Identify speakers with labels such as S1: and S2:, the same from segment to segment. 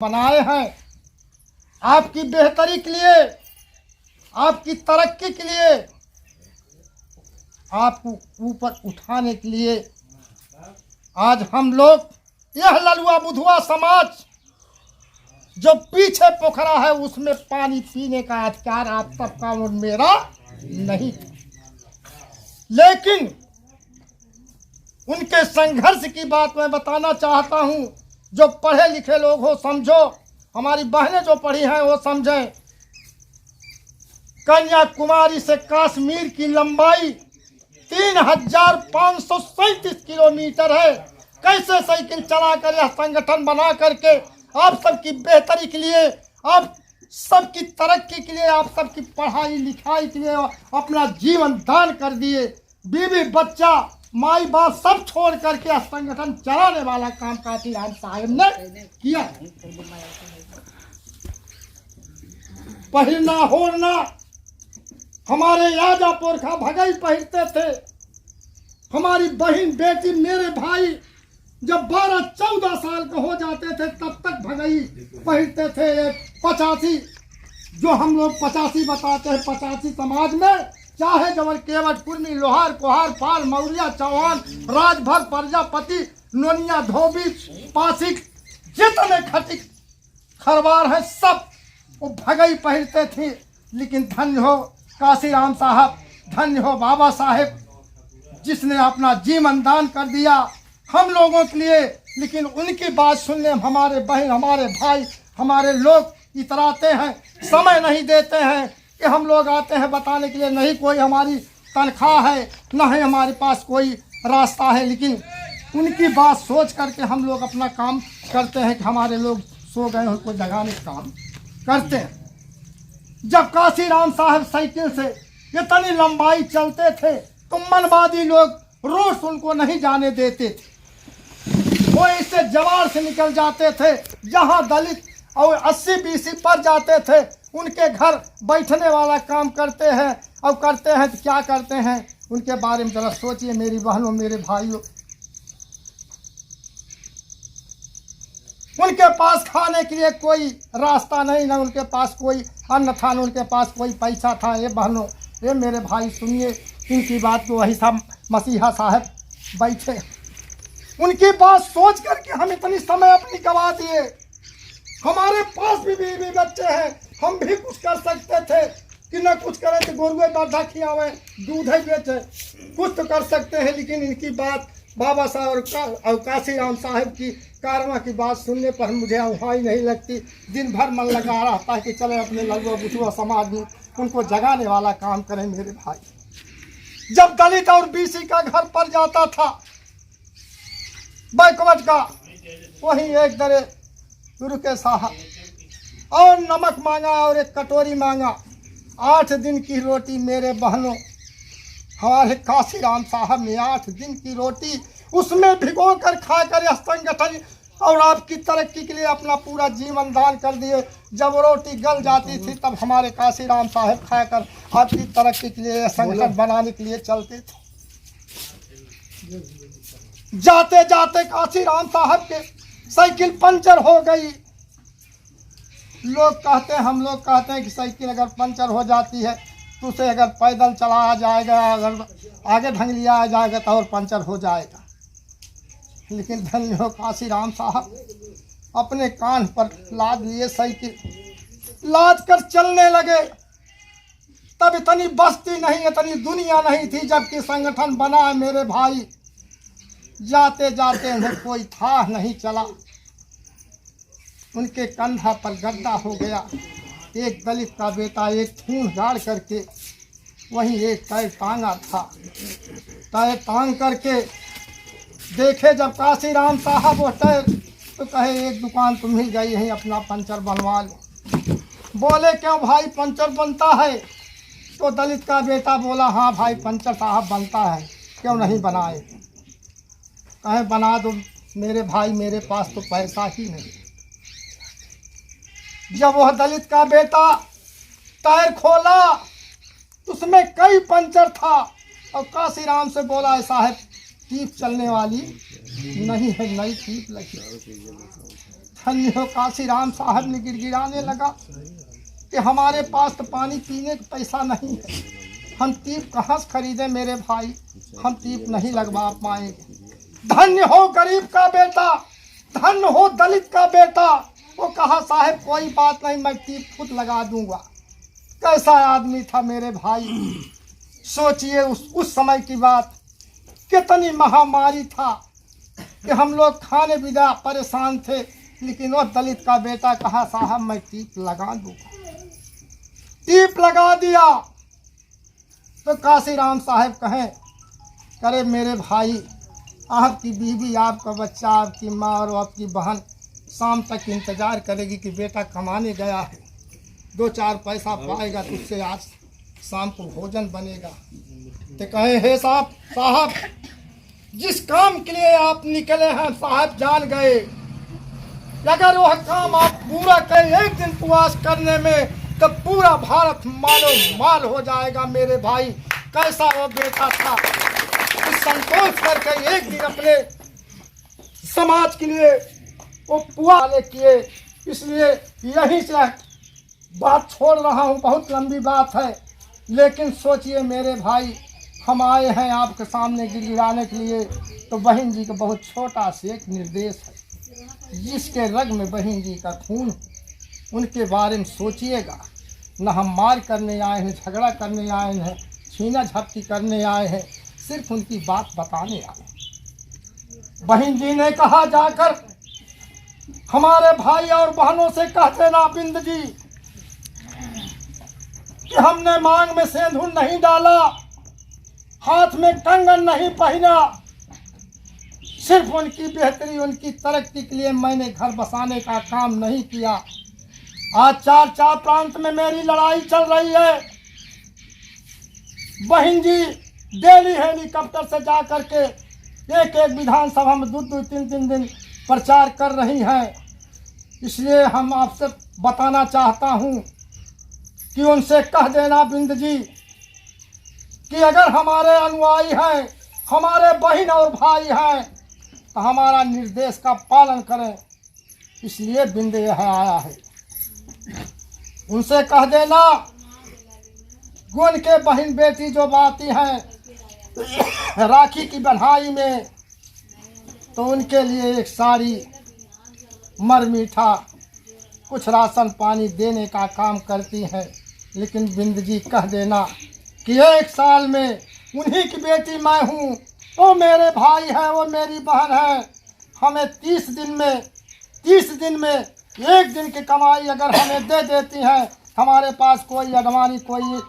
S1: बनाए हैं आपकी बेहतरी के लिए, आपकी तरक्की के लिए, आपको ऊपर उठाने के लिए। आज हम लोग यह ललुआ बुधुआ समाज जो पीछे पोखरा है उसमें पानी पीने का अधिकार आप सबका और मेरा नहीं, लेकिन उनके संघर्ष की बात मैं बताना चाहता हूं। जो पढ़े लिखे लोग हो समझो, हमारी बहनें जो पढ़ी हैं वो समझें। कन्याकुमारी से कश्मीर की लंबाई 3537 किलोमीटर है। कैसे साइकिल चलाकर यह संगठन बना करके आप सबकी बेहतरी के लिए, आप सबकी तरक्की के लिए, आप सबकी पढ़ाई लिखाई के लिए अपना जीवन दान कर दिए। बीवी बच्चा माई बाप सब छोड़ करके यह संगठन चलाने वाला काम काशीराम साहब ने किया। पहनना होना हमारे राजा पुरखा भगई पहनते थे। हमारी बहन बेटी मेरे भाई जब 12-14 साल के हो जाते थे तब तक भगई पहनते थे। 85 जो हम लोग 85 बताते हैं, 85 समाज में चाहे जवन केवट कुर्मी लोहार कोहार पाल मौर्या चौहान राजभर प्रजापति नोनिया धोबी पासिक जितने खटिक खरवार है सब वो भगई पहनते थे। लेकिन धन्य हो काशीराम साहब, धन्य हो बाबा साहेब जिसने अपना जीवन दान कर दिया हम लोगों के लिए। लेकिन उनकी बात सुनने हमारे बहन हमारे भाई हमारे लोग इतराते हैं, समय नहीं देते हैं कि हम लोग आते हैं बताने के लिए। नहीं कोई हमारी तनख्वाह है, न है हमारे पास कोई रास्ता है, लेकिन उनकी बात सोच करके हम लोग अपना काम करते हैं कि हमारे लोग सो गए उनको जगाने का काम करते हैं। जब काशीराम साहब साइकिल से इतनी लंबाई चलते थे तो मनवादी लोग रोज उनको नहीं जाने देते थे। वो इससे जवार से निकल जाते थे। जहाँ दलित और 80-20 पर जाते थे उनके घर बैठने वाला काम करते हैं। और करते हैं तो क्या करते हैं उनके बारे में जरा सोचिए मेरी बहनों मेरे भाइयों। उनके पास खाने के लिए कोई रास्ता नहीं, ना उनके पास कोई अन्न था, न उनके पास कोई पैसा था। ये बहनों ये मेरे भाई सुनिए इनकी बात को। वही सब मसीहा साहब बैठे, उनकी बात सोच करके हम इतनी समय अपनी गवा दिए। हमारे पास भी बीवी बच्चे हैं, हम भी कुछ कर सकते थे कि न कुछ करें तो गोरुए बाधा खियावे दूध ही बेचे, कुछ तो कर सकते हैं। लेकिन इनकी बात बाबा साहब और काशीराम साहब की कारवा की बात सुनने पर मुझे अवहाई नहीं लगती। दिन भर मन लगा रहता है कि चले अपने ललुआ बुधुआ समाज में उनको जगाने वाला काम करें। मेरे भाई जब दलित और बीसी का घर पर जाता था बैकवर्ड का, वही एक दरे गुरु के साहब और नमक मांगा और एक कटोरी मांगा। 8 दिन की रोटी मेरे बहनों हमारे काशीराम साहब ने 8 दिन की रोटी उसमें भिगो कर खाकर यह संगठन और आपकी तरक्की के लिए अपना पूरा जीवन दान कर दिए। जब रोटी गल जाती थी तब हमारे काशीराम साहब खाकर आपकी तरक्की के लिए संगठन बनाने के लिए चलते थे। जाते जाते काशीराम साहब के साइकिल पंचर हो गई। लोग कहते हैं, हम लोग कहते हैं कि साइकिल अगर पंचर हो जाती है तो उसे अगर पैदल चलाया जाएगा, अगर आगे ढंग लिया जाएगा तो और पंचर हो जाएगा। लेकिन धन्य हो काशीराम साहब अपने कान पर लाद लिए साइकिल, लाद कर चलने लगे। तब इतनी बस्ती नहीं, इतनी दुनिया नहीं थी जबकि संगठन बना है मेरे भाई। जाते जाते उन्हें कोई था नहीं चला, उनके कंधा पर गड्ढा हो गया। एक दलित का बेटा एक खून गाड़ करके वहीं एक टायर टांगा था। टायर टांग करके देखे जब काशीराम साहब वो टायर तो कहे एक दुकान तो मिल गई है, अपना पंचर बनवा लो। बोले क्यों भाई पंचर बनता है? तो दलित का बेटा बोला हाँ भाई पंचर साहब बनता है, क्यों नहीं बनाए? कहे बना दो मेरे भाई, मेरे पास तो पैसा ही नहीं। जब वह दलित का बेटा टायर खोला उसमें कई पंचर था और काशीराम से बोला साहब टीप चलने वाली नहीं है, नई टीप लगी। धन्य हो काशीराम साहब ने गिड़गिड़ाने लगा कि हमारे पास तो पानी पीने का पैसा नहीं है, हम टीप कहाँ से खरीदें मेरे भाई, हम टीप नहीं लगवा पाएंगे। धन्य हो गरीब का बेटा, धन्य हो दलित का बेटा। वो कहा साहब कोई बात नहीं, मैं टीप खुद लगा दूंगा। कैसा आदमी था मेरे भाई, सोचिए उस समय की बात, कितनी महामारी था कि हम लोग खाने बिना परेशान थे, लेकिन वो दलित का बेटा कहा साहब मैं टीप लगा दूंगा। टीप लगा दिया तो काशीराम साहब कहें करे मेरे भाई, आपकी बीवी, आपका बच्चा, आपकी माँ और आपकी बहन शाम तक इंतज़ार करेगी कि बेटा कमाने गया है, 2-4 पैसा पाएगा तो उससे आज शाम को भोजन बनेगा। तो कहे हे साहब जिस काम के लिए आप निकले हैं साहब जान गए, अगर वह काम आप पूरा करें एक दिन उपवास करने में तो पूरा भारत मालो माल हो जाएगा मेरे भाई। कैसा वो बेटा था, संतोष करके एक दिन अपने समाज के लिए वो पुआ किए। इसलिए यहीं से बात छोड़ रहा हूँ, बहुत लंबी बात है, लेकिन सोचिए मेरे भाई हम आए हैं आपके सामने गिड़गिड़ाने के लिए, तो बहन जी का बहुत छोटा सा एक निर्देश है। जिसके रग में बहन जी का खून, उनके बारे में सोचिएगा। न हम मार करने आए हैं, झगड़ा करने आए हैं, छीना झपटी करने आए हैं, सिर्फ उनकी बात बताने आए हैं। बहन जी ने कहा जाकर हमारे भाई और बहनों से कह देना बिंद जी कि हमने मांग में सिंदूर नहीं डाला, हाथ में कंगन नहीं पहना, सिर्फ उनकी बेहतरी, उनकी तरक्की के लिए मैंने घर बसाने का काम नहीं किया। आज 4 प्रांत में मेरी लड़ाई चल रही है। बहन जी डेली हेलीकॉप्टर से जा करके एक विधानसभा में 2-3 दिन प्रचार कर रही हैं। इसलिए हम आपसे बताना चाहता हूं कि उनसे कह देना बिंद जी कि अगर हमारे अनुयायी हैं, हमारे बहन और भाई हैं, तो हमारा निर्देश का पालन करें। इसलिए बिंद यह आया है। उनसे कह देना गुण के बहन बेटी जो बाती हैं राखी की बन्हाई में, तो उनके लिए एक साड़ी, मर मीठा, कुछ राशन पानी देने का काम करती हैं। लेकिन बिंद जी कह देना कि 1 साल में उन्हीं की बेटी मैं हूँ, वो मेरे भाई है, वो मेरी बहन है। हमें 30 दिन में 1 दिन की कमाई अगर हमें दे देती हैं, हमारे पास कोई अडवाणी, कोई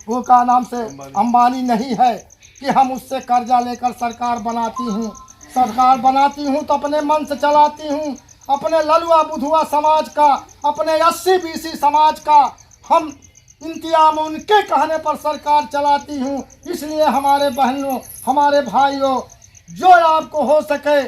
S1: वो का नाम से अंबानी नहीं है कि हम उससे कर्जा लेकर सरकार बनाती हूँ। सरकार बनाती हूँ तो अपने मन से चलाती हूँ, अपने ललुआ बुधुआ समाज का, अपने 80-20 समाज का हम इंतजाम उनके कहने पर सरकार चलाती हूँ। इसलिए हमारे बहनों, हमारे भाइयों, जो आपको हो सके,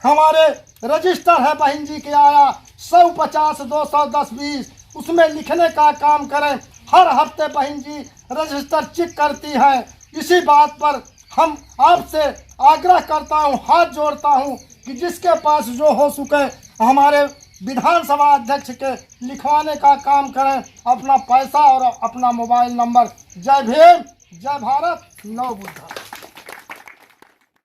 S1: हमारे रजिस्टर है बहन जी के आया 150, 200, 10, 20, उसमें लिखने का काम करें। हर हफ्ते बहन जी रजिस्टर चेक करती है। इसी बात पर हम आपसे आग्रह करता हूँ, हाथ जोड़ता हूँ कि जिसके पास जो हो सके हमारे विधानसभा अध्यक्ष के लिखवाने का काम करें, अपना पैसा और अपना मोबाइल नंबर। जय भीम, जय भारत, नव बुद्ध।